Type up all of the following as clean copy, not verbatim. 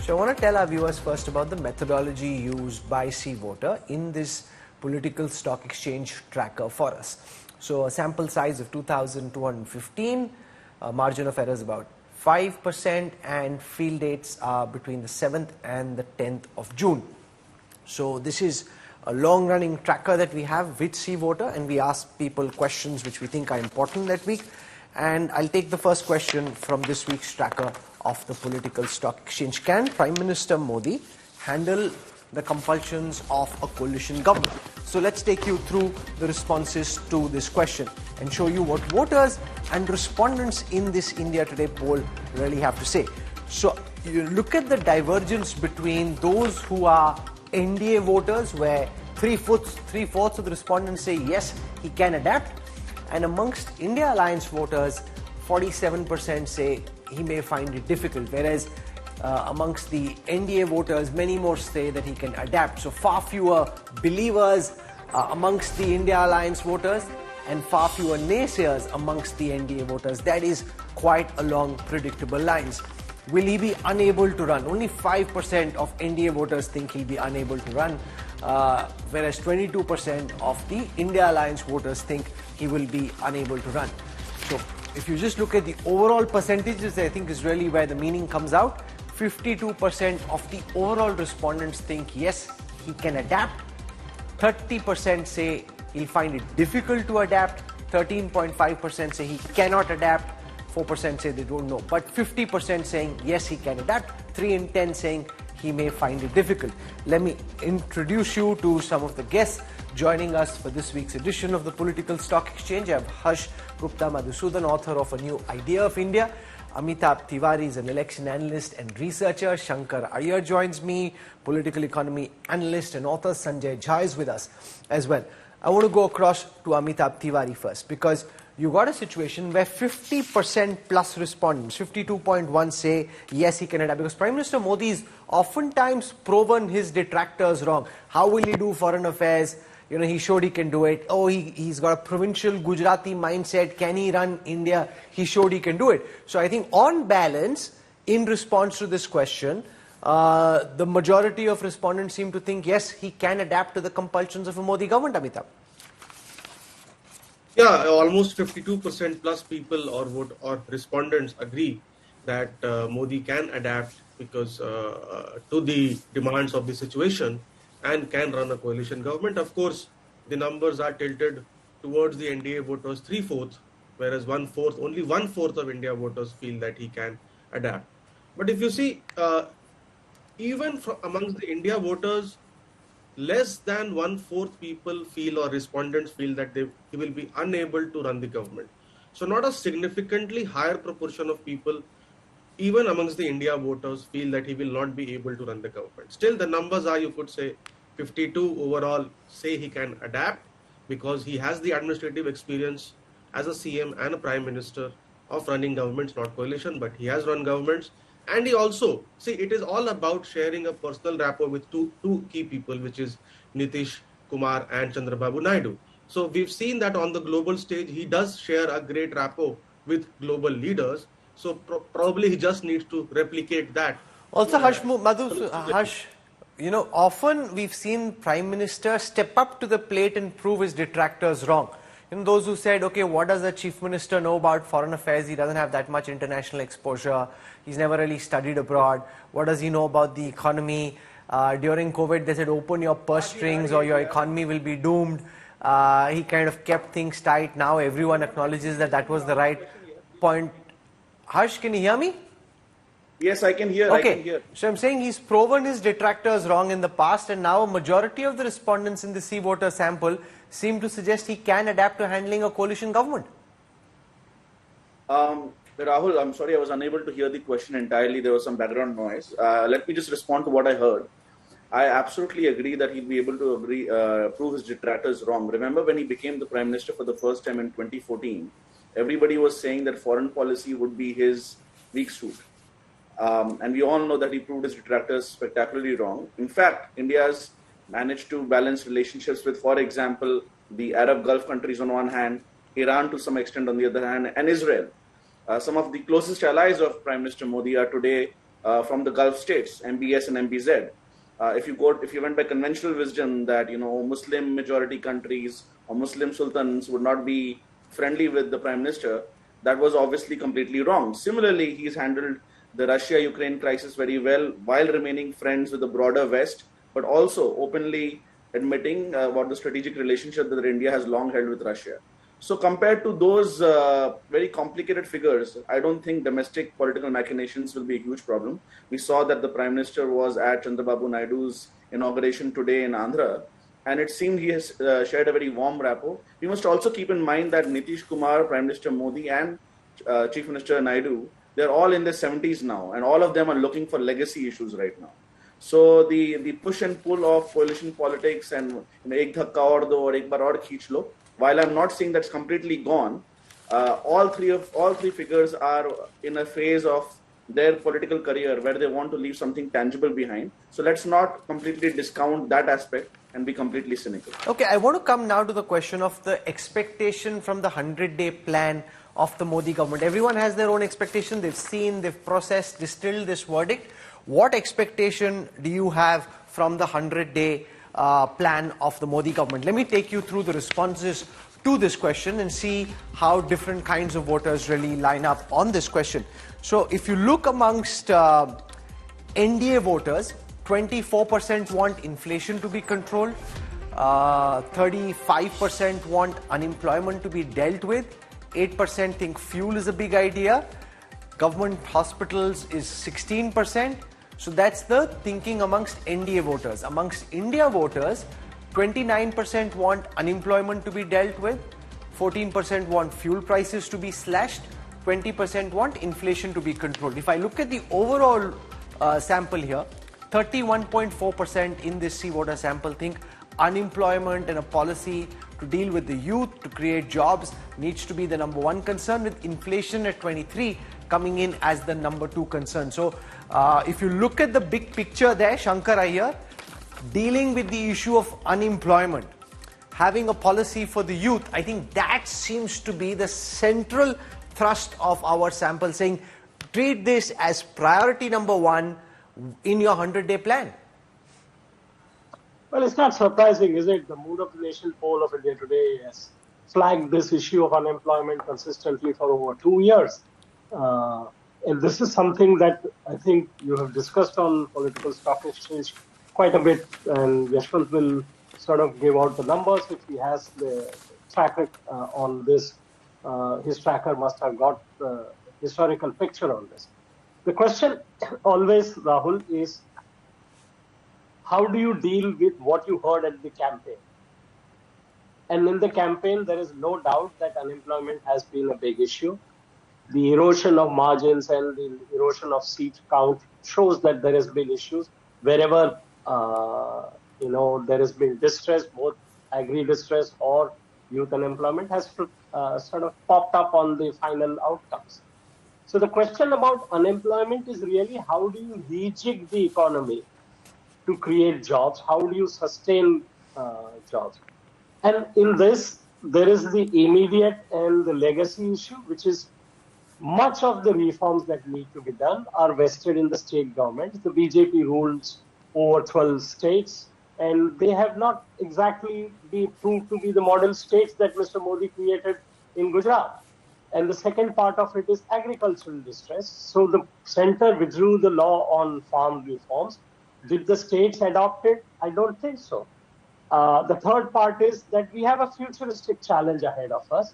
So I want to tell our viewers first about the methodology used by C-Voter in this political stock exchange tracker for us. So a sample size of 2,215, margin of error is about 5%, and field dates are between the 7th and the 10th of June. So this is a long-running tracker that we have with C-Voter, and we ask people questions which we think are important that week. And I'll take the first question from this week's tracker of the political stock exchange. Can Prime Minister Modi handle the compulsions of a coalition government? So let's take you through the responses to this question and show you what voters and respondents in this India Today poll really have to say. So you look at the divergence between those who are NDA voters, where three-fourths of the respondents say yes, he can adapt, and amongst India Alliance voters, 47% say he may find it difficult, whereas amongst the NDA voters, many more say that he can adapt. So far fewer believers amongst the India Alliance voters and far fewer naysayers amongst the NDA voters. That is quite along predictable lines. Will he be unable to run? Only 5% of NDA voters think he'll be unable to run, whereas 22% of the India Alliance voters think he will be unable to run. So if you just look at the overall percentages, I think is really where the meaning comes out. 52% of the overall respondents think yes, he can adapt. 30% say he'll find it difficult to adapt. 13.5% say he cannot adapt. 4% say they don't know. But 50% saying yes, he can adapt. 3 in 10 saying he may find it difficult. Let me introduce you to some of the guests joining us for this week's edition of the Political Stock Exchange. I have Harsh Gupta Madhusudan, author of A New Idea of India. Amitabh Tiwari is an election analyst and researcher. Shankar Iyer joins me, political economy analyst and author. Sanjay Jha is with us as well. I want to go across to Amitabh Tiwari first, because you got a situation where 50% plus respondents, 52.1 say yes, he can adapt, because Prime Minister Modi is oftentimes proven his detractors wrong. How will he do foreign affairs? You know, he showed he can do it. Oh, he's got a provincial Gujarati mindset. Can he run India? He showed he can do it. So I think on balance, in response to this question, the majority of respondents seem to think, yes, he can adapt to the compulsions of a Modi government, Amitabh. Yeah, almost 52% plus people or respondents agree that Modi can adapt because to the demands of the situation and can run a coalition government. Of course, the numbers are tilted towards the NDA voters 3/4, whereas only 1/4 of India voters feel that he can adapt. But if you see, even amongst the India voters, less than 1/4 people feel, or respondents feel, that he will be unable to run the government. So not a significantly higher proportion of people, even amongst the India voters, feel that he will not be able to run the government. Still, the numbers are, you could say, 52 overall say he can adapt, because he has the administrative experience as a CM and a Prime Minister of running governments, not coalition, but he has run governments. And he also, see, it is all about sharing a personal rapport with two key people, which is Nitish Kumar and Chandrababu Naidu. So we've seen that on the global stage, he does share a great rapport with global leaders. So probably he just needs to replicate that. Also, Harsh, you know, often we've seen Prime Minister step up to the plate and prove his detractors wrong. You know, those who said, okay, what does the Chief Minister know about foreign affairs? He doesn't have that much international exposure. He's never really studied abroad. What does he know about the economy? During COVID, they said, open your purse strings or your economy will be doomed. He kind of kept things tight. Now everyone acknowledges that that was the right point. Harsh, can you hear me? Yes, I can hear. Okay. I can hear. So I'm saying he's proven his detractors wrong in the past, and now a majority of the respondents in the C-Voter sample seem to suggest he can adapt to handling a coalition government. Rahul, I'm sorry, I was unable to hear the question entirely. There was some background noise. Let me just respond to what I heard. I absolutely agree that he'll be able to prove his detractors wrong. Remember when he became the Prime Minister for the first time in 2014, everybody was saying that foreign policy would be his weak suit. And we all know that he proved his detractors spectacularly wrong. In fact, India has managed to balance relationships with, for example, the Arab Gulf countries on one hand, Iran to some extent on the other hand, and Israel. Some of the closest allies of Prime Minister Modi are today from the Gulf states, MBS and MBZ. If you went by conventional wisdom that Muslim majority countries or Muslim sultans would not be friendly with the prime minister, that was obviously completely wrong. Similarly, he's handled the Russia-Ukraine crisis very well while remaining friends with the broader West, but also openly admitting about the strategic relationship that India has long held with Russia. So compared to those very complicated figures, I don't think domestic political machinations will be a huge problem. We saw that the Prime Minister was at Chandrababu Naidu's inauguration today in Andhra, and it seemed he has shared a very warm rapport. We must also keep in mind that Nitish Kumar, Prime Minister Modi, and Chief Minister Naidu, they're all in their 70s now, and all of them are looking for legacy issues right now. So the push and pull of coalition politics and ek dhakka aur do or ek bar aur khich lo, while I'm not saying that's completely gone, all three figures are in a phase of their political career where they want to leave something tangible behind. So let's not completely discount that aspect and be completely cynical. Okay, I want to come now to the question of the expectation from the 100-day plan of the Modi government. Everyone has their own expectation. They've seen, they've processed, distilled this verdict. What expectation do you have from the 100-day plan of the Modi government? Let me take you through the responses to this question and see how different kinds of voters really line up on this question. So if you look amongst NDA voters, 24% want inflation to be controlled, 35% want unemployment to be dealt with, 8% think fuel is a big idea, government hospitals is 16%. So that's the thinking amongst NDA voters. Amongst India voters, 29% want unemployment to be dealt with, 14% want fuel prices to be slashed, 20% want inflation to be controlled. If I look at the overall sample here, 31.4% in this C-voter sample think unemployment and a policy to deal with the youth, to create jobs, needs to be the number one concern, with inflation at 23 coming in as the number two concern. So if you look at the big picture there, Shankar here, dealing with the issue of unemployment, having a policy for the youth, I think that seems to be the central thrust of our sample, saying treat this as priority number one in your 100-day plan. Well, it's not surprising, is it? The Mood of the Nation poll of India Today has flagged this issue of unemployment consistently for over 2 years. And this is something that I think you have discussed on Political Stock Exchange quite a bit, and Yashwant will sort of give out the numbers if he has the tracker on this. His tracker must have got the historical picture on this. The question always, Rahul, is how do you deal with what you heard at the campaign? And in the campaign, there is no doubt that unemployment has been a big issue. The erosion of margins and the erosion of seat count shows that there has been issues. Wherever there has been distress, both agri distress or youth unemployment has sort of popped up on the final outcomes. So the question about unemployment is really how do you rejig the economy to create jobs? How do you sustain jobs? And in this, there is the immediate and the legacy issue, which is much of the reforms that need to be done are vested in the state governments. The BJP rules over 12 states, and they have not exactly been proved to be the model states that Mr. Modi created in Gujarat. And the second part of it is agricultural distress. So the center withdrew the law on farm reforms. Did the states adopt it? I don't think so. The third part is that we have a futuristic challenge ahead of us.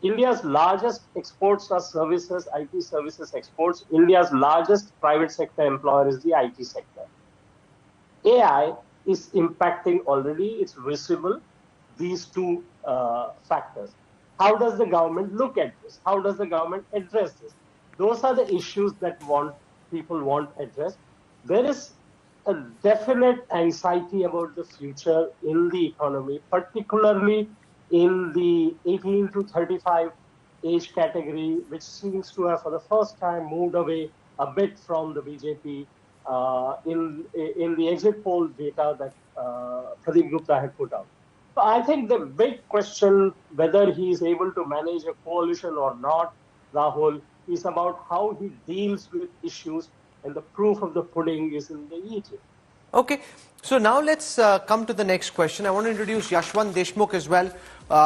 India's largest exports are services, IT services exports. India's largest private sector employer is the IT sector. AI is impacting already, it's visible, these two factors. How does the government look at this? How does the government address this? Those are the issues that people want addressed. There is a definite anxiety about the future in the economy, particularly in the 18 to 35 age category, which seems to have for the first time moved away a bit from the BJP in the exit poll data that Pradeep Gupta had put out. So I think the big question, whether he is able to manage a coalition or not, Rahul, is about how he deals with issues And the proof of the pudding is in the eating. Okay, so now let's come to the next question. I want to introduce Yashwant Deshmukh as well,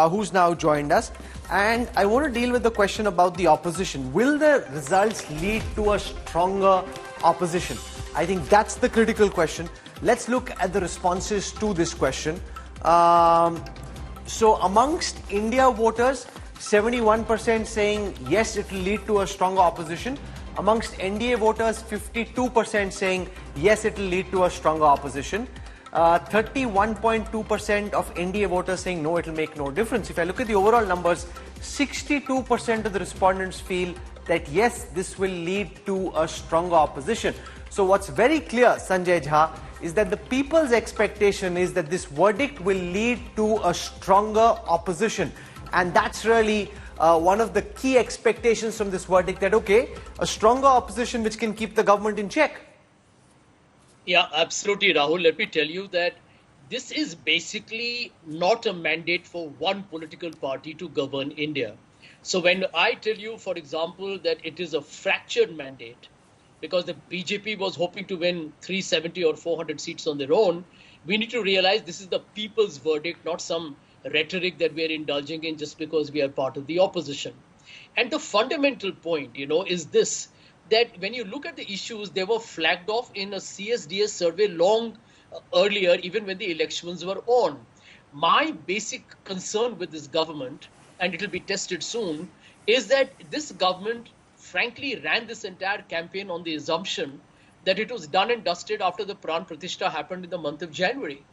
who's now joined us. And I want to deal with the question about the opposition. Will the results lead to a stronger opposition? I think that's the critical question. Let's look at the responses to this question. So amongst India voters, 71% saying yes, it will lead to a stronger opposition. Amongst NDA voters, 52% saying yes, it will lead to a stronger opposition. 31.2% of NDA voters saying no, it will make no difference. If I look at the overall numbers, 62% of the respondents feel that yes, this will lead to a stronger opposition. So what's very clear, Sanjay Jha, is that the people's expectation is that this verdict will lead to a stronger opposition. And that's really one of the key expectations from this verdict, that, okay, a stronger opposition which can keep the government in check. Yeah, absolutely, Rahul. Let me tell you that this is basically not a mandate for one political party to govern India. So when I tell you, for example, that it is a fractured mandate, because the BJP was hoping to win 370 or 400 seats on their own, we need to realize this is the people's verdict, not some rhetoric that we are indulging in just because we are part of the opposition. And the fundamental point, is this, that when you look at the issues, they were flagged off in a CSDS survey long earlier, even when the elections were on. My basic concern with this government, and it will be tested soon, is that this government frankly ran this entire campaign on the assumption that it was done and dusted after the Pran Pratishtha happened in the month of January.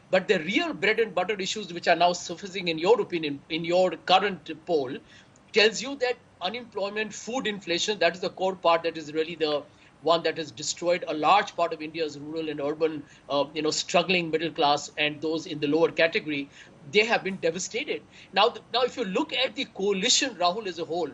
But the real bread and butter issues which are now surfacing, in your opinion, in your current poll, tells you that unemployment, food inflation, that is the core part, that is really the one that has destroyed a large part of India's rural and urban, struggling middle class and those in the lower category. They have been devastated. Now, if you look at the coalition, Rahul, as a whole,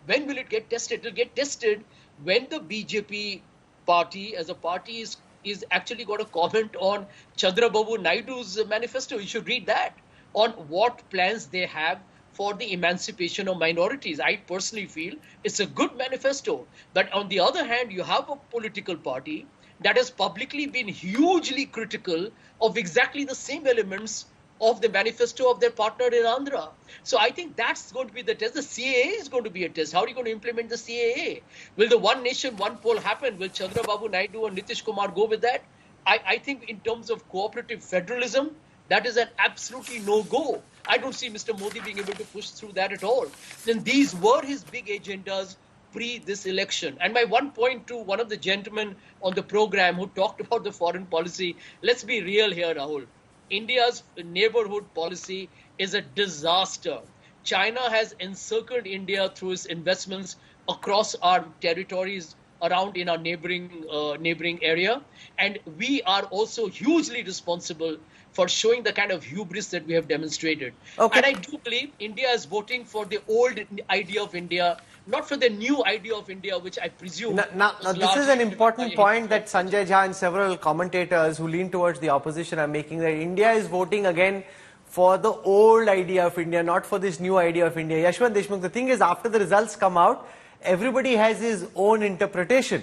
when will it get tested? It will get tested when the BJP party as a party is actually got a comment on Chandrababu Naidu's manifesto. You should read that, on what plans they have for the emancipation of minorities. I personally feel it's a good manifesto. But on the other hand, you have a political party that has publicly been hugely critical of exactly the same elements of the manifesto of their partner in Andhra. So I think that's going to be the test. The CAA is going to be a test. How are you going to implement the CAA? Will the one nation, one poll happen? Will Chandrababu Naidu and Nitish Kumar go with that? I think in terms of cooperative federalism, that is an absolutely no-go. I don't see Mr. Modi being able to push through that at all. Then these were his big agendas pre this election. And my one point to one of the gentlemen on the program who talked about the foreign policy, let's be real here, Rahul. India's neighborhood policy is a disaster. China has encircled India through its investments across our territories around in our neighboring area. And we are also hugely responsible for showing the kind of hubris that we have demonstrated. Okay. And I do believe India is voting for the old idea of India, not for the new idea of India, which I presume... Now this is an important point that Sanjay Jha and several commentators who lean towards the opposition are making, that India is voting again for the old idea of India, not for this new idea of India. Yashwant Deshmukh, the thing is, after the results come out, everybody has his own interpretation.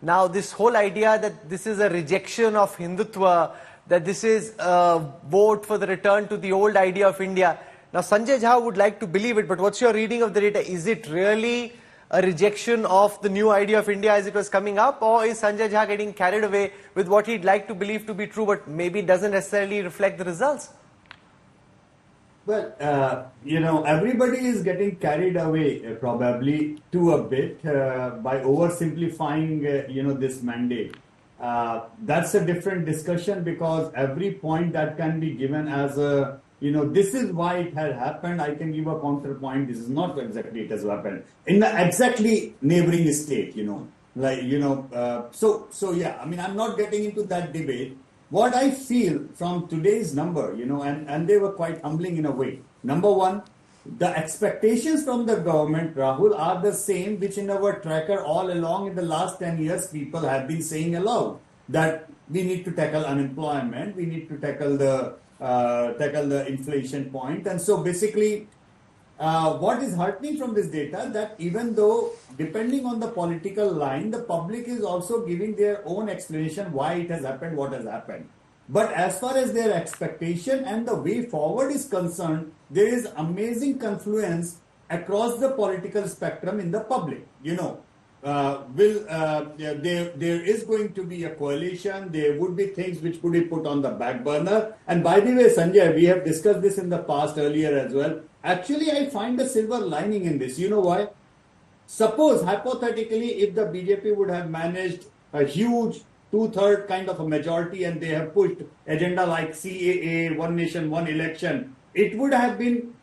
Now, this whole idea that this is a rejection of Hindutva, that this is a vote for the return to the old idea of India. Now, Sanjay Jha would like to believe it, but what's your reading of the data? Is it really a rejection of the new idea of India as it was coming up, or is Sanjay Jha getting carried away with what he'd like to believe to be true, but maybe doesn't necessarily reflect the results? Well, everybody is getting carried away probably to a bit by oversimplifying, this mandate. That's a different discussion, because every point that can be given as a, this is why it had happened, I can give a counterpoint. This is not exactly it has happened in the exactly neighboring state, So yeah, I'm not getting into that debate. What I feel from today's number, and they were quite humbling in a way. Number one, the expectations from the government, Rahul, are the same which in our tracker all along in the last 10 years people have been saying aloud, that we need to tackle unemployment, we need to tackle the inflation point. And so basically, what is heartening from this data that even though depending on the political line, the public is also giving their own explanation why it has happened, what has happened. But as far as their expectation and the way forward is concerned, there is amazing confluence across the political spectrum in the public. There is going to be a coalition. There would be things which would be put on the back burner. And by the way, Sanjay, we have discussed this in the past earlier as well. Actually, I find a silver lining in this. You know why? Suppose, hypothetically, if the BJP would have managed a huge 2/3 kind of a majority and they have pushed agenda like CAA, One Nation, One Election, it would have been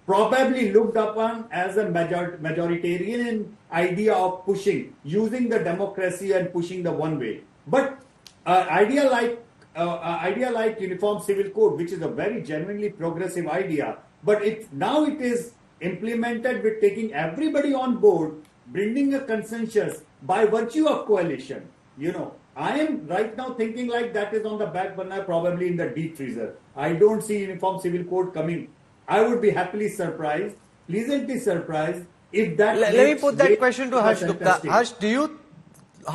probably looked upon as a majoritarian idea of pushing, using the democracy and pushing the one way. But idea like Uniform Civil Code, which is a very genuinely progressive idea, but now it is implemented with taking everybody on board, bringing a consensus by virtue of coalition. I am right now thinking like that is on the back burner, probably in the deep freezer. I don't see Uniform Civil Code coming. I would be happily surprised, pleasantly surprised, if that. Let me put that question to Harsh Gupta. Harsh,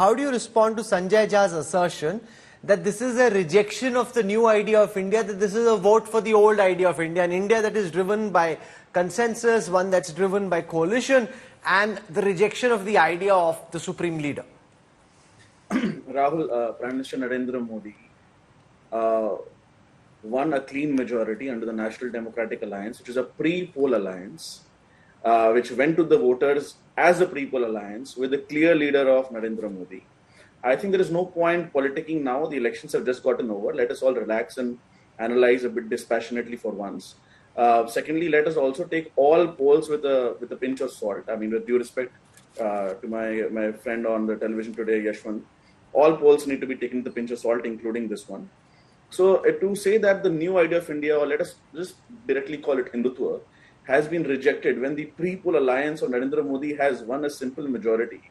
how do you respond to Sanjay Jha's assertion that this is a rejection of the new idea of India, that this is a vote for the old idea of India, an India that is driven by consensus, one that's driven by coalition, and the rejection of the idea of the supreme leader? Rahul, Prime Minister Narendra Modi won a clean majority under the National Democratic Alliance, which is a pre-poll alliance, which went to the voters as a pre-poll alliance with a clear leader of Narendra Modi. I think there is no point politicking now. The elections have just gotten over. Let us all relax and analyze a bit dispassionately for once. Secondly, let us also take all polls with a pinch of salt. I mean, with due respect to my friend on the television today, Yashwant, all polls need to be taken with a pinch of salt, including this one. So to say that the new idea of India, or let us just directly call it Hindutva, has been rejected when the pre-poll alliance of Narendra Modi has won a simple majority,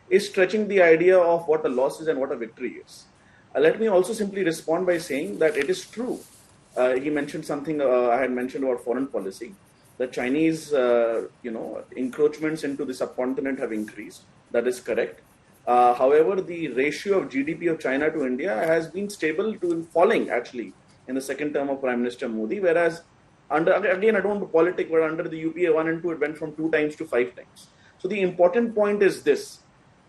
is stretching the idea of what a loss is and what a victory is. Let me also simply respond by saying that it is true. He mentioned something I had mentioned about foreign policy. The Chinese, encroachments into the subcontinent have increased. That is correct. However, the ratio of GDP of China to India has been stable to falling, actually, in the second term of Prime Minister Modi, whereas again, I don't want to politic, but under the UPA 1 and 2, it went from 2 times to 5 times. So the important point is this.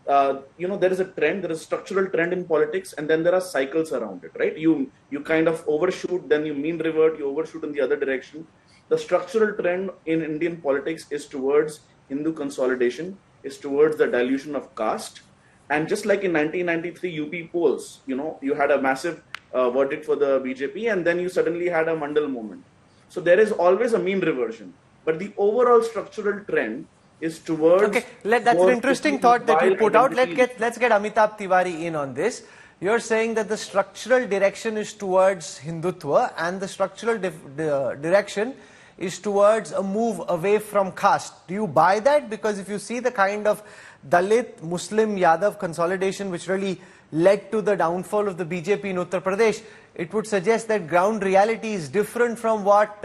There is a trend, there is a structural trend in politics, and then there are cycles around it, right? You kind of overshoot, then you mean revert, you overshoot in the other direction. The structural trend in Indian politics is towards Hindu consolidation, is towards the dilution of caste. And just like in 1993 UP polls, you had a massive verdict for the BJP, and then you suddenly had a Mandal moment. So there is always a mean reversion. But the overall structural trend is towards... Okay, that's an interesting thought that you put out. Let's get Amitabh Tiwari in on this. You're saying that the structural direction is towards Hindutva, and the structural direction is towards a move away from caste. Do you buy that? Because if you see the kind of Dalit, Muslim, Yadav consolidation which really led to the downfall of the BJP in Uttar Pradesh, it would suggest that ground reality is different from what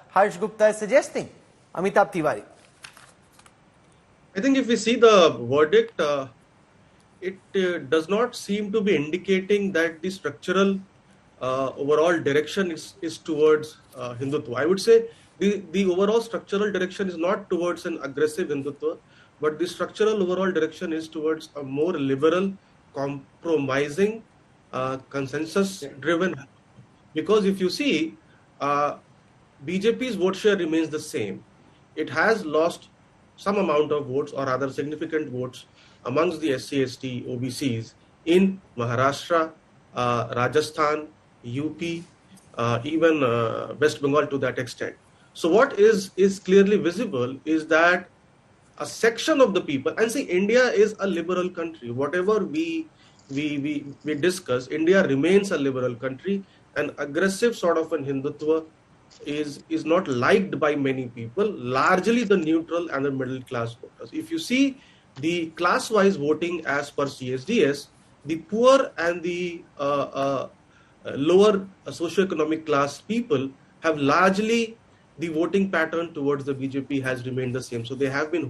Harsh Gupta is suggesting. Amitabh Tiwari. I think if we see the verdict, it does not seem to be indicating that the structural overall direction is towards Hindutva. I would say the overall structural direction is not towards an aggressive Hindutva, but the structural overall direction is towards a more liberal, compromising, consensus-driven. Because if you see, BJP's vote share remains the same. It has lost some amount of votes, or rather significant votes, amongst the SC, ST, OBCs in Maharashtra, Rajasthan, UP, even West Bengal to that extent. So what is clearly visible is that a section of the people, and see, India is a liberal country. Whatever we discuss, India remains a liberal country. An aggressive sort of an Hindutva is not liked by many people, largely the neutral and the middle class voters. If you see the class-wise voting as per CSDS, the poor and the lower socioeconomic class people have largely the voting pattern towards the BJP has remained the same. So they have been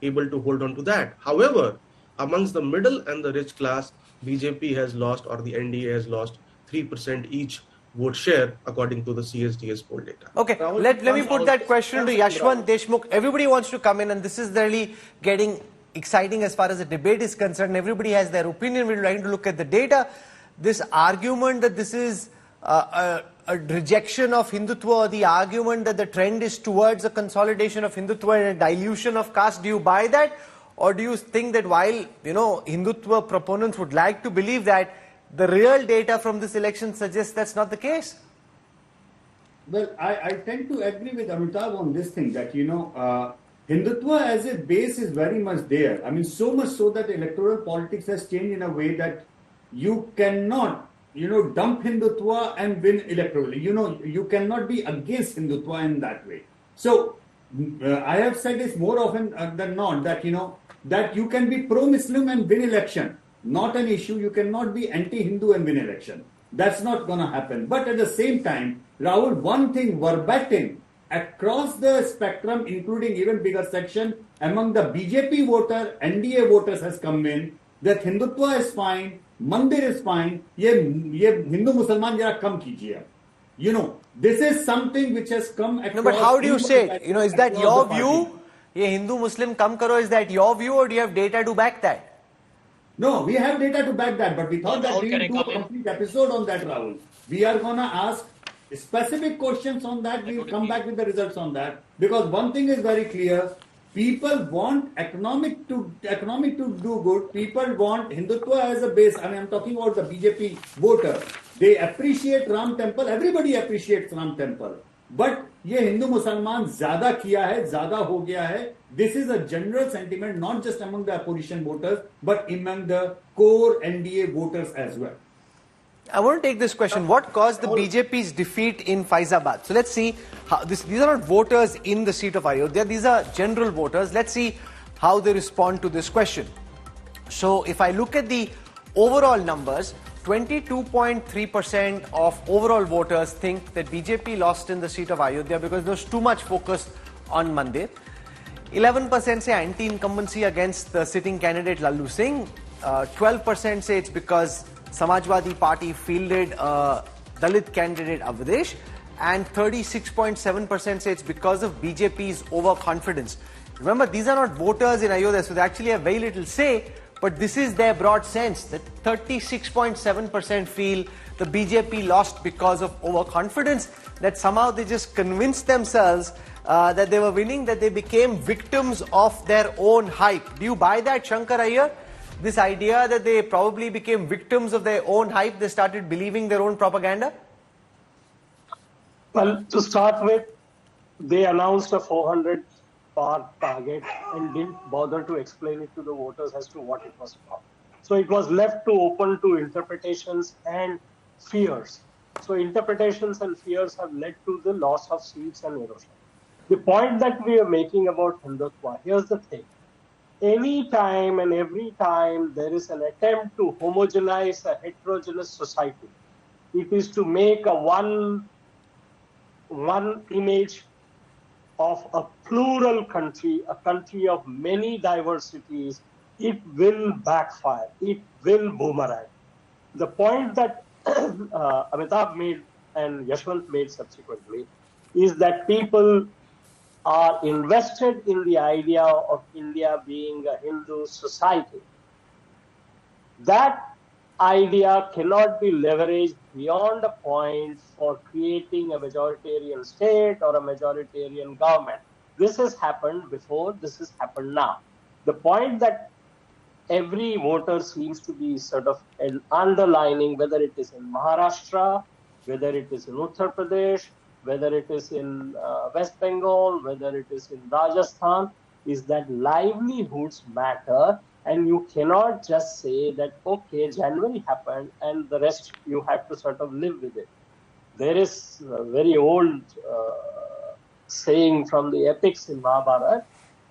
able to hold on to that. However, amongst the middle and the rich class, BJP has lost, or the NDA has lost 3% each vote share according to the CSDS poll data. Okay, Rahul, let me put that question to Yashwant Rahul. Deshmukh. Everybody wants to come in, and this is really getting exciting as far as the debate is concerned. Everybody has their opinion. We're trying to look at the data. This argument that this is a rejection of Hindutva, or the argument that the trend is towards a consolidation of Hindutva and a dilution of caste, do you buy that? Or do you think that while, Hindutva proponents would like to believe that, the real data from this election suggests that's not the case? Well, I tend to agree with Amitabh on this thing that, Hindutva as a base is very much there. I mean, so much so that electoral politics has changed in a way that you cannot, dump Hindutva and win electorally. You cannot be against Hindutva in that way. So, I have said this more often than not that, that you can be pro-Muslim and win election. Not an issue. You cannot be anti-Hindu and win election. That's not going to happen. But at the same time, Rahul, one thing verbatim across the spectrum, including even bigger section among the BJP voter, NDA voters has come in that Hindutva is fine, Mandir is fine. Ye Hindu Musalman jara kam kijiye. This is something which has come across. No, but how do you say it? Is that your view? Ye Hindu Muslim kam karo, is that your view, or do you have data to back that? No, we have data to back that, but we thought that we will do a complete episode on that, Rahul. We are going to ask specific questions on that. We will come back with the results on that. Because one thing is very clear. People want economic to do good. People want Hindutva as a base. I mean, I'm talking about the BJP voter. They appreciate Ram Temple. Everybody appreciates Ram Temple. But ये हिंदू मुसलमान ज्यादा किया है, ज्यादा हो गया है. This is a general sentiment, not just among the opposition voters, but among the core NDA voters as well. I want to take this question. What caused the BJP's defeat in Faizabad? So let's see. These are not voters in the seat of Ayodhya. These are general voters. Let's see how they respond to this question. So if I look at the overall numbers, 22.3% of overall voters think that BJP lost in the seat of Ayodhya because there was too much focus on Mandir. 11% say anti-incumbency against the sitting candidate Lallu Singh. 12% say it's because Samajwadi Party fielded Dalit candidate Avdesh. And 36.7% say it's because of BJP's overconfidence. Remember, these are not voters in Ayodhya, so they actually have very little say. But this is their broad sense, that 36.7% feel the BJP lost because of overconfidence, that somehow they just convinced themselves that they were winning, that they became victims of their own hype. Do you buy that, Shankar Iyer? This idea that they probably became victims of their own hype, they started believing their own propaganda? Well, to start with, they announced a 400 target and didn't bother to explain it to the voters as to what it was about. So it was left to open to interpretations and fears. So interpretations and fears have led to the loss of seats and erosion. The point that we are making about Hindutva, here's the thing. Any time and every time there is an attempt to homogenize a heterogeneous society, it is to make a one image of a plural country, a country of many diversities, it will backfire. It will boomerang. The point that Amitabh made and Yashwant made subsequently is that people are invested in the idea of India being a Hindu society. That idea cannot be leveraged beyond a point for creating a majoritarian state or a majoritarian government. This has happened before, this has happened now. The point that every voter seems to be sort of underlining, whether it is in Maharashtra, whether it is in Uttar Pradesh, whether it is in West Bengal, whether it is in Rajasthan, is that livelihoods matter. And you cannot just say that, okay, January happened and the rest you have to sort of live with it. There is a very old saying from the epics in Mahabharata,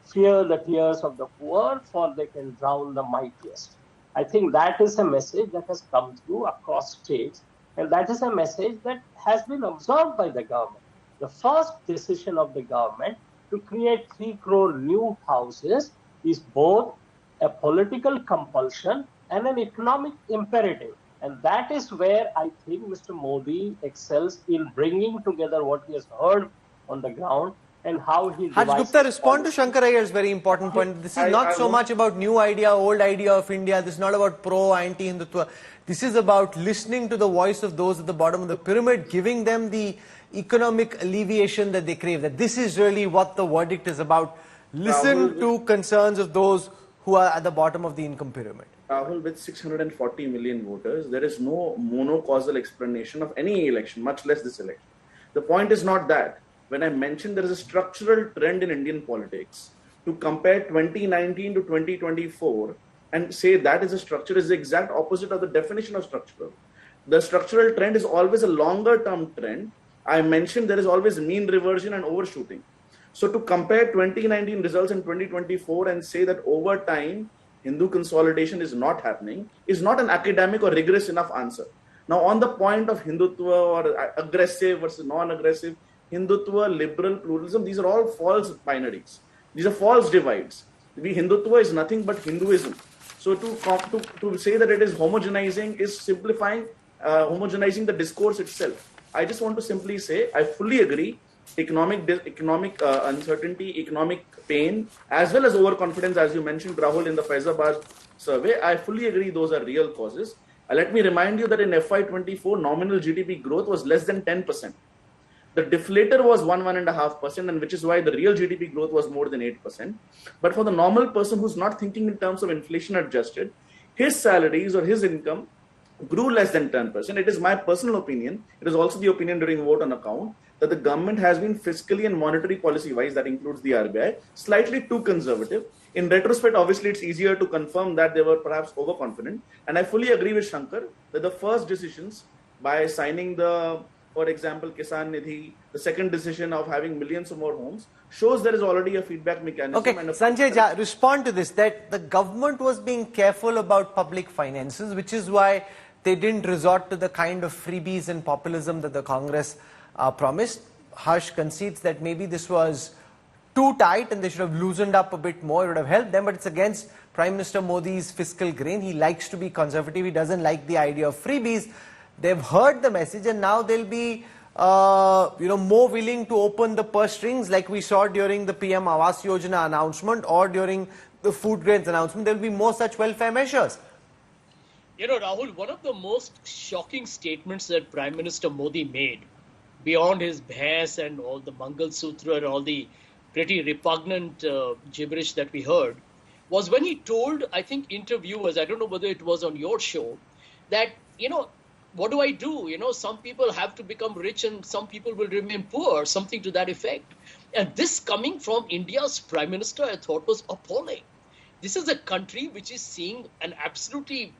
fear the tears of the poor, for they can drown the mightiest. I think that is a message that has come through across states, and that is a message that has been absorbed by the government. the first decision of the government to create 3 crore new houses is both a political compulsion and an economic imperative. And that is where I think Mr. Modi excels in bringing together what he has heard on the ground and how he Harsh Gupta, respond to Shankar Iyer's very important point. This is not so much about new idea, old idea of India. This is not about pro, anti-Hindutva. This is about listening to the voice of those at the bottom of the pyramid, giving them the economic alleviation that they crave. That this is really what the verdict is about. Listen to concerns of those who are at the bottom of the income pyramid. Rahul, with 640 million voters, there is no monocausal explanation of any election, much less this election. The point is not that. When I mentioned there is a structural trend in Indian politics, to compare 2019 to 2024 and say that is a structure is the exact opposite of the definition of structural. The structural trend is always a longer term trend. I mentioned there is always mean reversion and overshooting. So to compare 2019 results in 2024 and say that over time Hindu consolidation is not happening is not an academic or rigorous enough answer. Now on the point of Hindutva or aggressive versus non-aggressive, Hindutva, liberal, pluralism, these are all false binaries. These are false divides. Hindutva is nothing but Hinduism. So to say that it is homogenizing is simplifying, homogenizing the discourse itself. I just want to simply say, I fully agree, economic uncertainty, economic pain, as well as overconfidence, as you mentioned, Rahul, in the Faizabad survey, I fully agree those are real causes. Let me remind you that in FY24, nominal GDP growth was less than 10%. The deflator was 1.5%, and which is why the real GDP growth was more than 8%. But for the normal person who's not thinking in terms of inflation adjusted, his salaries or his income grew less than 10%. It is my personal opinion. It is also the opinion during vote on account that the government has been fiscally and monetary policy wise, that includes the RBI, slightly too conservative. In retrospect, obviously, it's easier to confirm that they were perhaps overconfident. And I fully agree with Shankar that the first decisions by signing the, for example, Kisan Nidhi, the second decision of having millions of more homes, shows there is already a feedback mechanism. Okay, and Sanjay Jha, respond to this, that the government was being careful about public finances, which is why they didn't resort to the kind of freebies and populism that the Congress promised. Harsh concedes that maybe this was too tight and they should have loosened up a bit more. It would have helped them, but it's against Prime Minister Modi's fiscal grain. He likes to be conservative. He doesn't like the idea of freebies. They've heard the message and now they'll be more willing to open the purse strings like we saw during the PM Awas Yojana announcement or during the food grains announcement. There'll be more such welfare measures. You know, Rahul, one of the most shocking statements that Prime Minister Modi made, beyond his bhais and all the Mangal Sutra and all the pretty repugnant gibberish that we heard, was when he told, I think, interviewers, I don't know whether it was on your show, that, what do I do? Some people have to become rich and some people will remain poor, something to that effect. And this coming from India's Prime Minister, I thought was appalling. This is a country which is seeing an absolutely,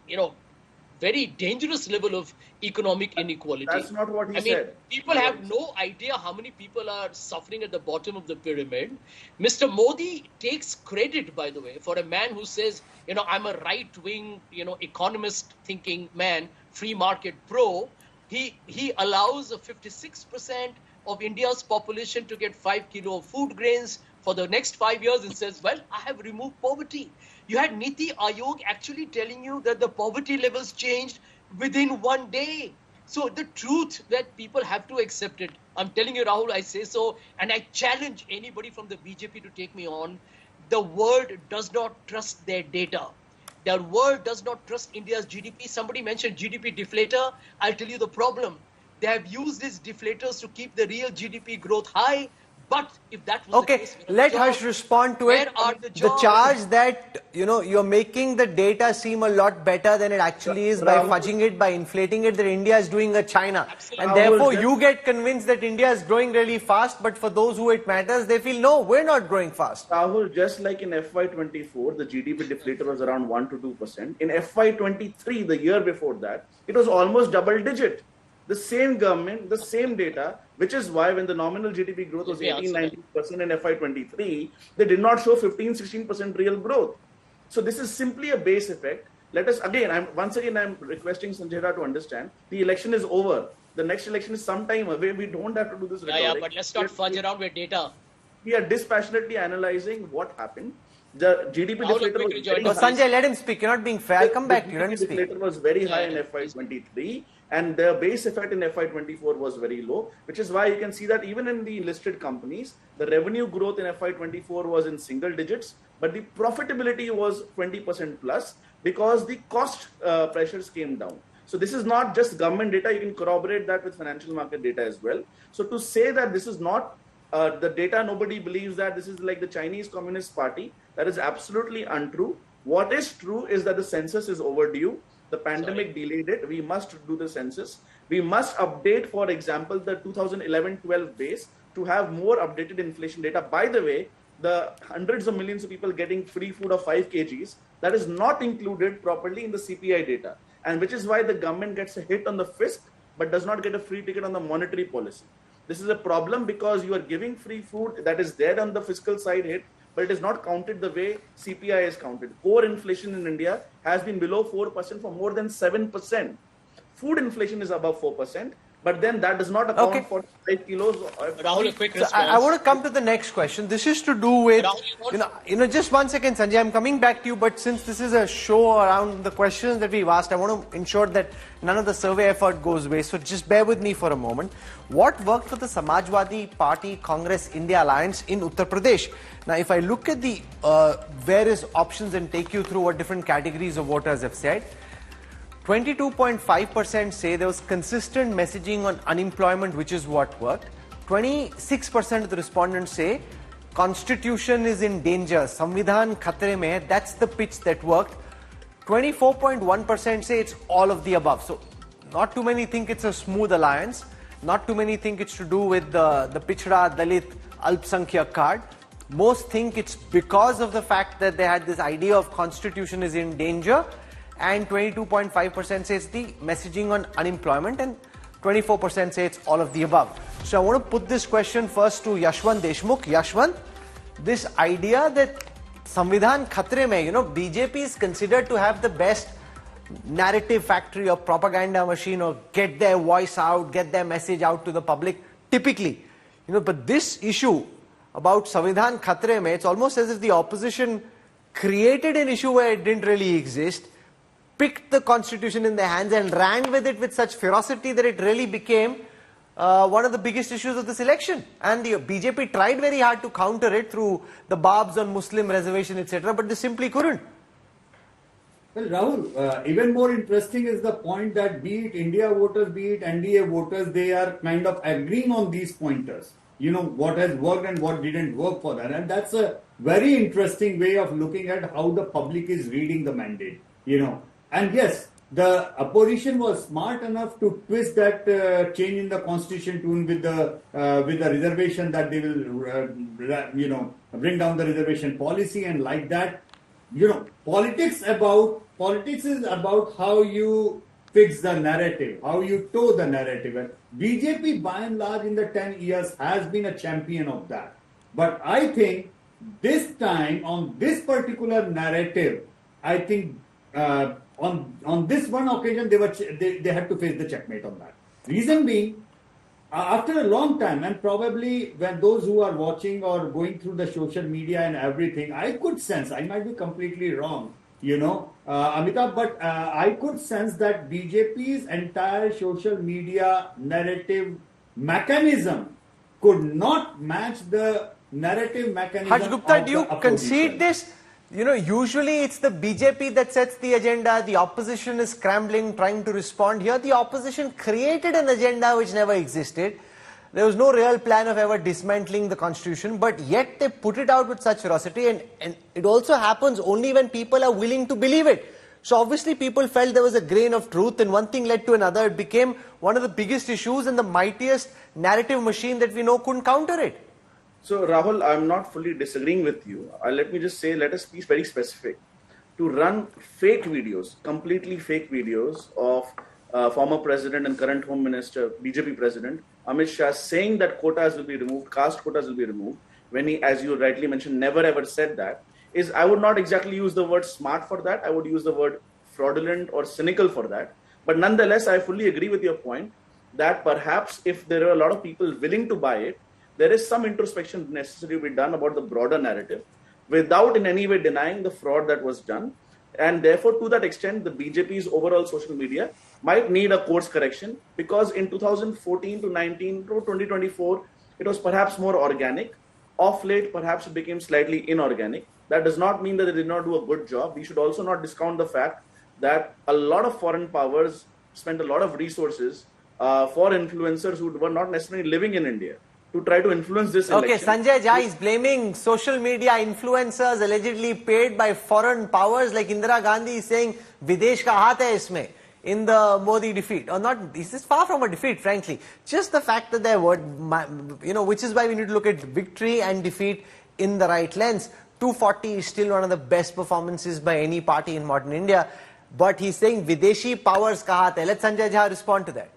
very dangerous level of economic inequality. That's not what he said. People have no idea how many people are suffering at the bottom of the pyramid. Mr. Modi takes credit, by the way, for a man who says, I'm a right-wing, economist thinking man, free market pro. He allows 56% of India's population to get 5 kilo of food grains for the next 5 years and says, well, I have removed poverty. You had Niti Aayog actually telling you that the poverty levels changed within 1 day. So the truth that people have to accept it. I'm telling you, Rahul, I say so. And I challenge anybody from the BJP to take me on. The world does not trust their data. The world does not trust India's GDP. Somebody mentioned GDP deflator. I'll tell you the problem. They have used these deflators to keep the real GDP growth high. But if that was the case, let Harsh respond to it. The charge that you're making the data seem a lot better than it actually is by fudging it, by inflating it, that India is doing a China. Absolutely. And therefore you get convinced that India is growing really fast, but for those who it matters, they feel, no, we're not growing fast. Rahul, just like in FY24, the GDP deflator was around 1 to 2%. In FY23, the year before that, it was almost double digit. The same government, the same data, which is why when the nominal GDP growth was 18-19% in FY23, they did not show 15-16% real growth. So this is simply a base effect. Let us again, I'm requesting Sanjay to understand the election is over. The next election is some time away. We don't have to do this rhetoric. Yeah, but let's not fudge around with data. We are dispassionately analyzing what happened. The GDP deflator was very high. Sanjay, let him speak. You're not being fair. I'll come back to you. Let him speak. The deflator was very high in FY23, and the base effect in FY24 was very low, which is why you can see that even in the listed companies, the revenue growth in FY24 was in single digits, but the profitability was 20% plus because the cost pressures came down. So this is not just government data. You can corroborate that with financial market data as well. So to say that this is not the data, nobody believes that this is like the Chinese Communist Party, that is absolutely untrue. What is true is that the census is overdue. The pandemic delayed it. We must do the census. We must update, for example, the 2011-12 base to have more updated inflation data. By the way, the hundreds of millions of people getting free food of 5 kgs, that is not included properly in the CPI data. And which is why the government gets a hit on the fisc, but does not get a free ticket on the monetary policy. This is a problem because you are giving free food that is there on the fiscal side hit, but it is not counted the way CPI is counted. Core inflation in India has been below 4% for more than 7%. Food inflation is above 4%, but then that does not account for 5 kilos. Rahul, a quick response. I want to come to the next question. This is to do with, just 1 second, Sanjay, I'm coming back to you, but since this is a show around the questions that we've asked, I want to ensure that none of the survey effort goes waste. So just bear with me for a moment. What worked for the Samajwadi Party Congress India Alliance in Uttar Pradesh? Now, if I look at the various options and take you through what different categories of voters have said, 22.5% say there was consistent messaging on unemployment, which is what worked. 26% of the respondents say constitution is in danger, Samvidhan khatre mein hai, that's the pitch that worked. 24.1% say it's all of the above. So not too many think it's a smooth alliance. Not too many think it's to do with the Pichda, Dalit, Alpsankyak card. Most think it's because of the fact that they had this idea of constitution is in danger, and 22.5% says the messaging on unemployment, and 24% say it's all of the above. So I want to put this question first to Yashwant Deshmukh. Yashwant, this idea that Samvidhan khatre mein, BJP is considered to have the best narrative factory or propaganda machine, or get their voice out, get their message out to the public, typically. But this issue about Samvidhan khatre mein, it's almost as if the opposition created an issue where it didn't really exist, picked the constitution in their hands and ran with it with such ferocity that it really became one of the biggest issues of this election. And the BJP tried very hard to counter it through the barbs on Muslim reservation, etc., but they simply couldn't. Well, Rahul, even more interesting is the point that be it India voters, be it NDA voters, they are kind of agreeing on these pointers. What has worked and what didn't work for that. And that's a very interesting way of looking at how the public is reading the mandate, And yes, the opposition was smart enough to twist that change in the constitution tune with the reservation that they will, bring down the reservation policy, and like that, politics is about how you fix the narrative, how you toe the narrative. And BJP, by and large, in the 10 years has been a champion of that. But I think this time, on this particular narrative, I think on this one occasion, they had to face the checkmate on that. Reason being, after a long time, and probably when those who are watching or going through the social media and everything, I could sense, I might be completely wrong, Amitabh, but I could sense that BJP's entire social media narrative mechanism could not match the narrative mechanism. Harsh Gupta, do you concede this? Usually it's the BJP that sets the agenda, the opposition is scrambling, trying to respond. Here the opposition created an agenda which never existed. There was no real plan of ever dismantling the constitution, but yet they put it out with such ferocity, and it also happens only when people are willing to believe it. So obviously people felt there was a grain of truth, and one thing led to another. It became one of the biggest issues, and the mightiest narrative machine that we know couldn't counter it. So Rahul, I'm not fully disagreeing with you. Let me just say, let us be very specific. To run fake videos, completely fake videos of former president and current home minister, BJP president, Amit Shah, saying that quotas will be removed, caste quotas will be removed, when he, as you rightly mentioned, never ever said that, I would not exactly use the word smart for that. I would use the word fraudulent or cynical for that. But nonetheless, I fully agree with your point that perhaps if there are a lot of people willing to buy it, there is some introspection necessary to be done about the broader narrative without in any way denying the fraud that was done. And therefore, to that extent, the BJP's overall social media might need a course correction, because in 2014 to 19 to 2024, it was perhaps more organic. Of late, perhaps it became slightly inorganic. That does not mean that they did not do a good job. We should also not discount the fact that a lot of foreign powers spent a lot of resources for influencers who were not necessarily living in India to try to influence this election. Okay, Sanjay Jha is blaming social media influencers allegedly paid by foreign powers, like Indira Gandhi is saying Videsh ka haath hai isme in the Modi defeat. Or not, this is far from a defeat, frankly. Just the fact that there were, which is why we need to look at victory and defeat in the right lens. 240 is still one of the best performances by any party in modern India. But he's saying Videshi powers ka haath hai. Let Sanjay Jha respond to that.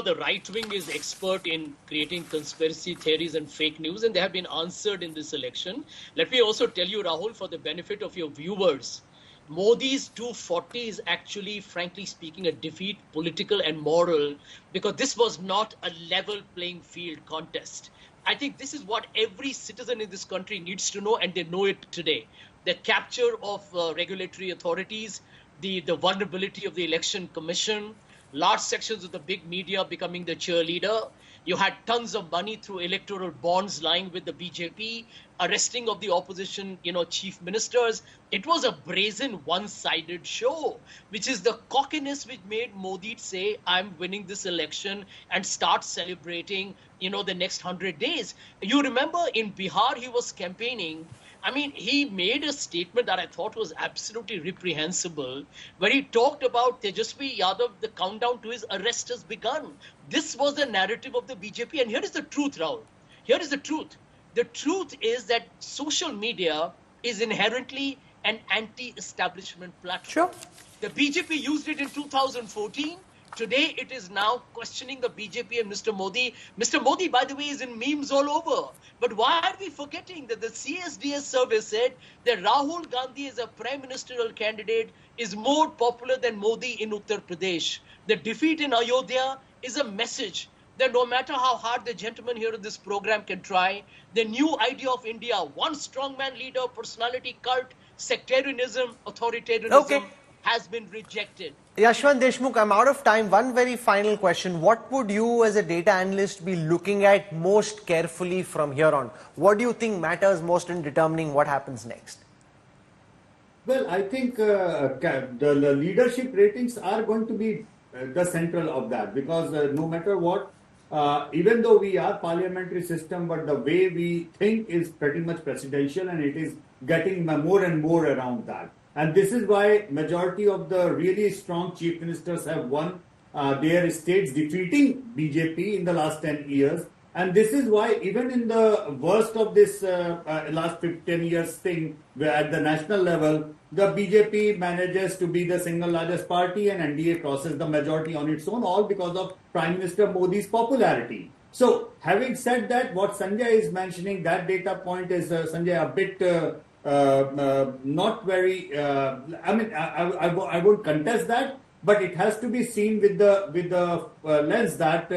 The right wing is expert in creating conspiracy theories and fake news, and they have been answered in this election. Let me also tell you, Rahul, for the benefit of your viewers, Modi's 240 is actually, frankly speaking, a defeat, political and moral, because this was not a level playing field contest. I think this is what every citizen in this country needs to know, and they know it today. The capture of regulatory authorities, the vulnerability of the election commission, large sections of the big media becoming the cheerleader. You had tons of money through electoral bonds lying with the BJP, arresting of the opposition, chief ministers. It was a brazen, one-sided show, which is the cockiness which made Modi say, I'm winning this election, and start celebrating, the next 100 days. You remember in Bihar, he was campaigning. I mean, he made a statement that I thought was absolutely reprehensible, where he talked about Tejasvi Yadav, the countdown to his arrest has begun. This was the narrative of the BJP. And here is the truth, Rahul. Here is the truth. The truth is that social media is inherently an anti-establishment platform. Sure. The BJP used it in 2014. Today, it is now questioning the BJP and Mr. Modi. Mr. Modi, by the way, is in memes all over. But why are we forgetting that the CSDS survey said that Rahul Gandhi as a prime ministerial candidate is more popular than Modi in Uttar Pradesh? The defeat in Ayodhya is a message that no matter how hard the gentleman here in this program can try, the new idea of India, one strongman leader, personality cult, sectarianism, authoritarianism, has been rejected. Yashwant Deshmukh, I'm out of time. One very final question. What would you as a data analyst be looking at most carefully from here on? What do you think matters most in determining what happens next? Well, I think the leadership ratings are going to be the central of that, because no matter what, even though we are parliamentary system, but the way we think is pretty much presidential, and it is getting more and more around that. And this is why majority of the really strong chief ministers have won their states, defeating BJP in the last 10 years. And this is why even in the worst of this last 10 years thing, where at the national level, the BJP manages to be the single largest party and NDA crosses the majority on its own, all because of Prime Minister Modi's popularity. So having said that, what Sanjay is mentioning, that data point is, Sanjay, a bit... not very. I won't contest that, but it has to be seen with the lens that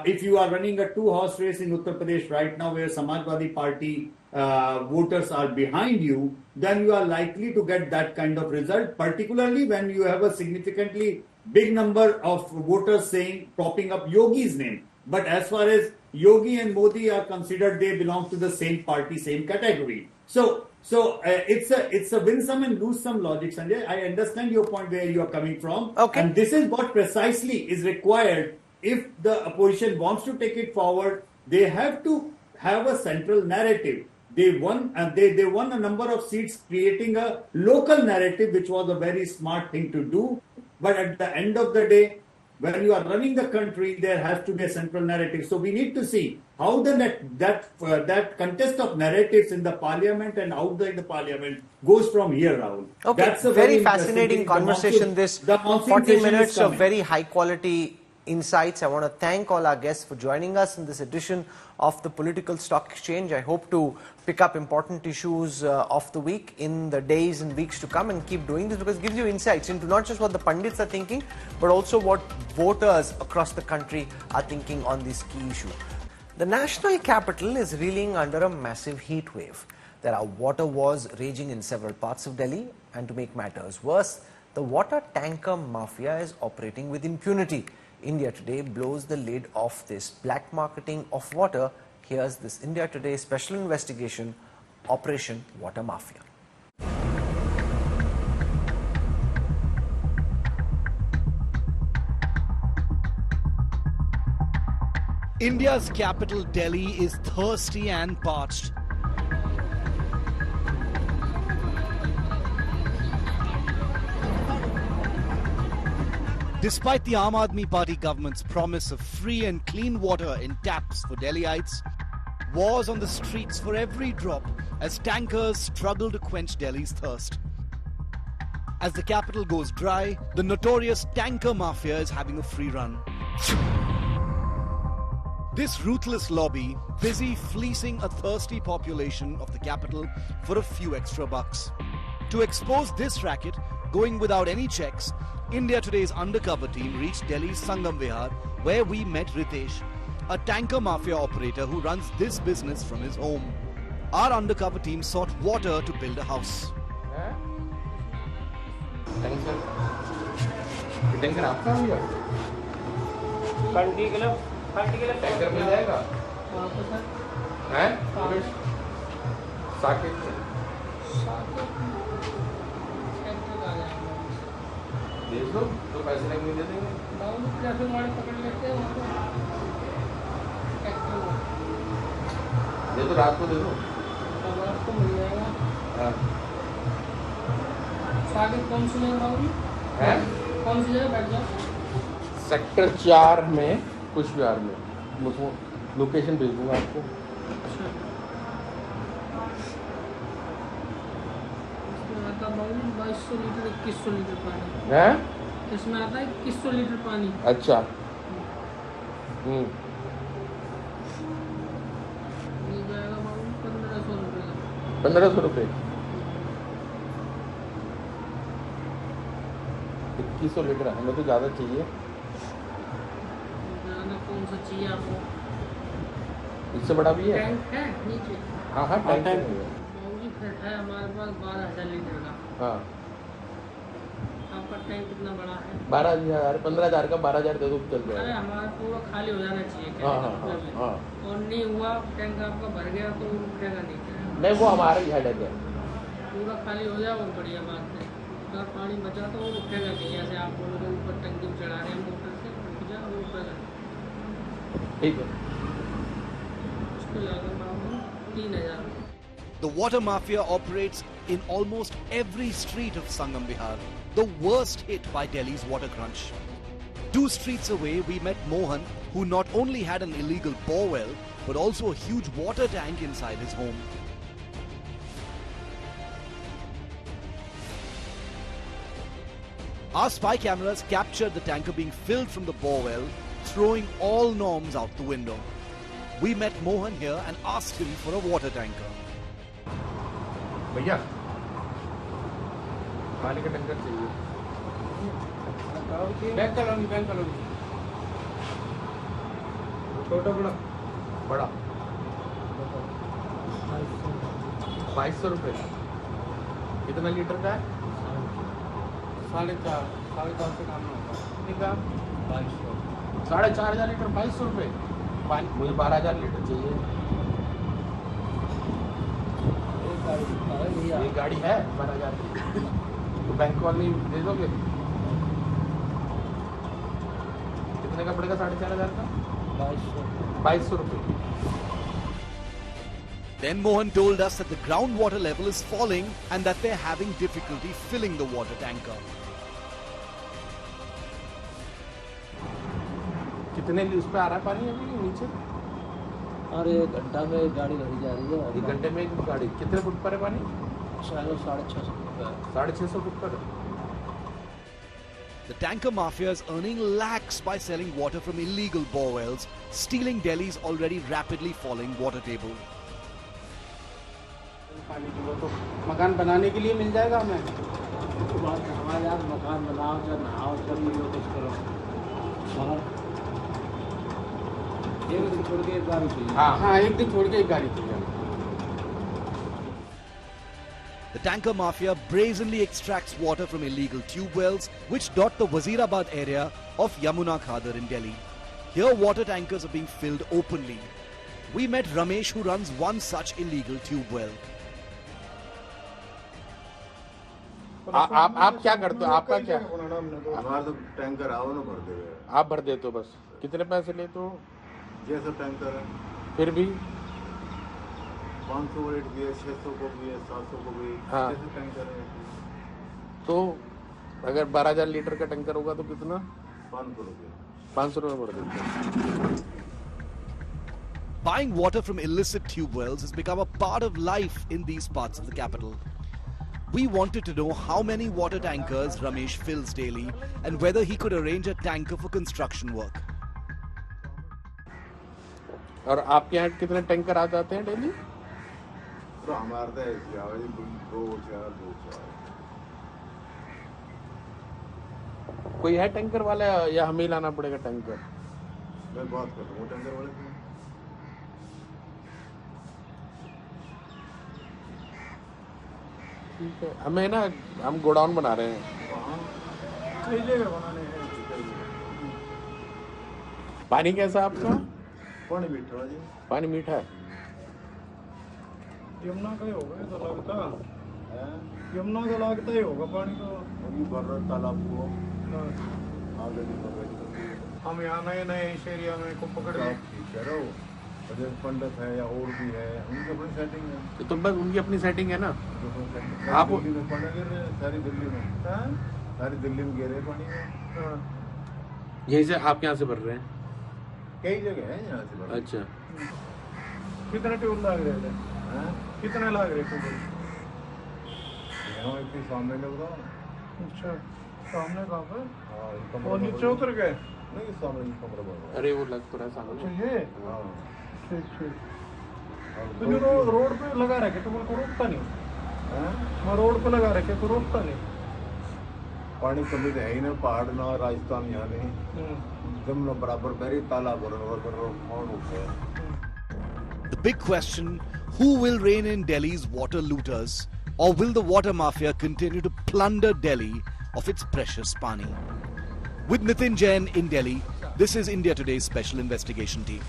if you are running a two-horse race in Uttar Pradesh right now, where Samajwadi Party voters are behind you, then you are likely to get that kind of result. Particularly when you have a significantly big number of voters propping up Yogi's name. But as far as Yogi and Modi are considered, they belong to the same party, same category. So it's a win some and lose some logic, Sanjay. I understand your point where you are coming from. Okay. And this is what precisely is required if the opposition wants to take it forward. They have to have a central narrative. They won, and they won a number of seats, creating a local narrative, which was a very smart thing to do. But at the end of the day, when you are running the country, there has to be a central narrative. So we need to see how that contest of narratives in the parliament and outside the parliament goes from here, Rahul. Okay, that's a very fascinating conversation. This 40 minutes of very high quality insights. I want to thank all our guests for joining us in this edition of the Political Stock Exchange. I hope to pick up important issues of the week in the days and weeks to come, and keep doing this because it gives you insights into not just what the pundits are thinking, but also what voters across the country are thinking on this key issue. The national capital is reeling under a massive heat wave. There are water wars raging in several parts of Delhi, and to make matters worse, the water tanker mafia is operating with impunity. India Today blows the lid off this black marketing of water. Here's this India Today special investigation, Operation Water Mafia. India's capital, Delhi, is thirsty and parched. Despite the Aam Aadmi Party government's promise of free and clean water in taps for Delhiites, wars on the streets for every drop as tankers struggle to quench Delhi's thirst. As the capital goes dry, the notorious tanker mafia is having a free run. This ruthless lobby, busy fleecing a thirsty population of the capital for a few extra bucks. To expose this racket, going without any checks, India Today's undercover team reached Delhi's Sangam Vihar, where we met Ritesh, a tanker mafia operator who runs this business from his home. Our undercover team sought water to build a house. Tanker मिल जाएगा हैं साकेत भेज दो तो पैसे नहीं दे देंगे traffic वाले पकड़ लेते हैं दे दो रात को दे दो रात को मिल जाएगा हाँ साकेत कौन सी जगह हैं कौन सी जगह बैठ जाओ सेक्टर 4 में कुछ बिहार में लोकेशन भेज दूंगा आपको। इसमें आता है 2200 लीटर 2100 लीटर पानी है। इसमें आता है 2100 लीटर पानी। अच्छा ये जाएगा 1500 रुपये का। 1500 रुपये 2100 लीटर हमें तो ज़्यादा चाहिए। कौन सा चाहिए आपको? इससे बड़ा भी है? टैंक है नीचे। हाँ हाँ टैंक है। फिर है हमारे पास 12,000 लीटर का। हाँ। आपका टैंक कितना बड़ा है? 12,000 15,000 का 12,000 दे दो चल जाएगा। अरे हमारा पूरा खाली हो जाना चाहिए। हाँ हाँ हाँ। और नहीं हुआ टैंक आपका भर गया तो रुकेगा नहीं। नहीं वो हमारा ही हेडेक है। पूरा खाली हो जाए और बढ़िया बात है। अगर पानी बचा तो वो रुकेगा नहीं। ऐसे आप बोलोगे ऊपर टंकी चढ़ा रहे हैं मोटर से रुक जाए वो रुकेगा। The water mafia operates in almost every street of Sangam Vihar, the worst hit by Delhi's water crunch. 2 streets away, we met Mohan, who not only had an illegal borewell, but also a huge water tank inside his home. Our spy cameras captured the tanker being filled from the borewell, throwing all norms out the window. We met Mohan here and asked him for a water tanker. भैया पानी का tanker चाहिए। Bank colony छोटा बड़ा बड़ा 2200 रुपये। कितना litre का है? 4.5 से काम नहीं होता। कितने का? 4,500 लीटर 2200 रुपये पानी। मुझे 12,000 लीटर चाहिए। ये गाड़ी है 12,000 तो बैंक वाली दे दोगे? कितने का पड़ेगा? 4,500 का 2200 रुपये। Then Mohan told us that the groundwater level is falling and that they're having difficulty filling the water tanker. कितने उस पे आ रहा है पानी अभी नीचे? अरे 1 घंटा में गाड़ी लगी जा रही है। 1 घंटे में एक गाड़ी। कितने फुट पर है पानी? 650 फुट पर। 650 फुट पर। The tanker mafia is earning lakhs by selling water from illegal borewells, stealing Delhi's already rapidly falling water table. मकान बनाने के लिए मिल जाएगा हमें। हमारे यार मकान बनाओ चाहे नहाओ चाहे कुछ करो, मगर एक दिन छोड़ के एक गाड़ी चाहिए। हाँ, एक दिन छोड़ के एक गाड़ी चाहिए। The tanker mafia brazenly extracts water from illegal tube wells which dot the Wazirabad area of Yamuna Khadar in Delhi. Here water tankers are being filled openly. We met Ramesh who runs one such illegal tube well. आप क्या करते हो? आपका क्या? हमारा तो tanker आओ ना भर देवे। आप भर देते हो बस? कितने पैसे लेते हो? जैसा टैंकर है। फिर भी 500 रेट भी है, 600 को भी है, 700 को भी। हाँ। जैसे टैंकर है। तो अगर 12,000 लीटर का टैंकर होगा तो कितना? 500 रुपये। 500 रुपये भर देते हैं। Buying water from illicit tube wells has become a part of life in these parts of the capital. We wanted to know how many water tankers Ramesh fills daily and whether he could arrange a tanker for construction work. और आपके यहाँ कितने tanker आ जाते हैं daily? तो हमारे तो 2-4 कोई है टैंकर वाला या हमें लाना पड़ेगा टैंकर? मैं बात कर रहा हूँ टैंकर वाले से। ठीक है, हमें ना हम गोडाउन बना रहे हैं। कई जगह बनाने हैं। पानी कैसा आपका? पानी मीठा जी। पानी मीठा है। यमुना का ही होगा तो लगता है। यमुना का लगता ही होगा पानी तो। अभी भर रहा तालाब को। आगे भी भर रही। हम यहाँ नए नए इस एरिया में को पकड़ के कह रहे हो। अगर पंडित है या और भी है, उनकी अपनी सेटिंग है। तो बस उनकी अपनी सेटिंग है ना? आप दिल्ली में पानी गिर रहे हैं, सारी दिल्ली में। सारी दिल्ली में गिर रहे पानी में। यहीं से आप यहाँ से भर रहे हैं? कई जगह है यहाँ से भर। अच्छा। कितने टूल लग रहे थे? कितने लग रहे टूल? यहाँ इतनी सामने लग रहा। अच्छा, सामने कहाँ पर? हाँ, वो नीचे उतर गए। नहीं, सामने कमरा बना। अरे वो लग तो रहा है सामने। अच्छा ये? हाँ। ठीक। तो जो रोड पे लगा रखे तो वो रोकता नहीं। मैं रोड पे लगा रखे तो रोकता नहीं। पानी कमी तो है ही ना, पहाड़ ना राजस्थान यहाँ नहीं। एकदम ना बराबर बेरी तालाब और कौन रोकता है? The big question, who will rein in Delhi's water looters, or will the water mafia continue to plunder Delhi of its precious pani? With Nitin Jain in Delhi, this is India Today's special investigation team.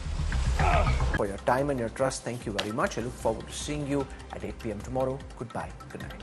For your time and your trust, thank you very much. I look forward to seeing you at 8 p.m. tomorrow. Goodbye. Good night.